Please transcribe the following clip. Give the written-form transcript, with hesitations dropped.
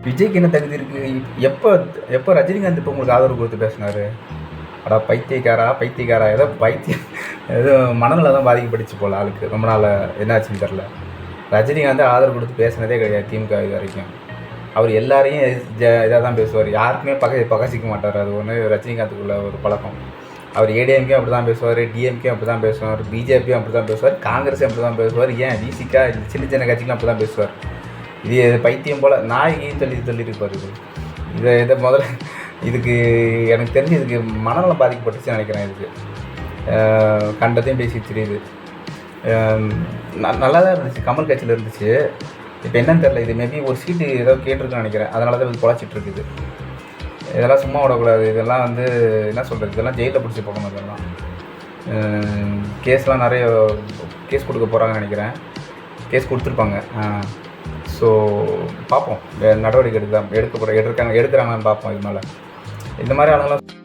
விஜய்க்கு என்ன தகுதி இருக்குது? எப்போ எப்போ ரஜினிகாந்த் இப்போ உங்களுக்கு ஆதரவு கொடுத்து பேசினார்? அடா பைத்தியக்காரா ஏதோ பைத்தியம், ஏதோ மனநிலை தான் பாதிக்கப்பட்டுச்சு போல் ஆளுக்கு. ரொம்ப நாள் என்னாச்சுன்னு தெரில. ரஜினிகாந்த் ஆதரவு கொடுத்து பேசினதே கிடையாது திமுக இது வரைக்கும். அவர் எல்லாரையும் இதாக தான் பேசுவார், யாருக்குமே பகசிக்க மாட்டார். அது ஒன்று ரஜினிகாந்துக்குள்ள ஒரு பழக்கம். அவர் ஏடிஎம்கே அப்படி தான் பேசுவார், டிஎம்கே அப்படி தான் பேசுவார், பிஜேபியும் அப்படி தான் பேசுவார், காங்கிரஸும் அப்படி தான் பேசுவார், ஏன் விசிகா சின்ன சின்ன கட்சிகளும் அப்படி தான் பேசுவார். இது பைத்தியம் போல் நாயகின்னு சொல்லியிருப்பார். இதை முதல்ல இதுக்கு எனக்கு தெரிஞ்சு இதுக்கு மனநலம் பாதிக்கப்பட்டுச்சுன்னு நினைக்கிறேன். இதுக்கு கண்டதையும் பேசி தெரியுது. நல்லா தான் இருந்துச்சு, கமல் கட்சியில் இருந்துச்சு. இப்போ என்னன்னு தெரில, இது மேபி ஒரு சீட்டு ஏதோ கேட்டிருக்குன்னு நினைக்கிறேன். அதனால தான் இது குழச்சிட்டு இருக்குது. இதெல்லாம் சும்மா விடக்கூடாது. இதெல்லாம் வந்து என்ன சொல்கிறது, இதெல்லாம் ஜெயிலில் பிடிச்சி போகணும். இதெல்லாம் கேஸ்லாம் நிறைய கேஸ் கொடுக்க போகிறாங்கன்னு நினைக்கிறேன். கேஸ் கொடுத்துருப்பாங்க. ஸோ பார்ப்போம், நடவடிக்கை எடுக்கிறாங்கன்னு பார்ப்போம். இது மேலே இந்த மாதிரி ஆளுங்களாம்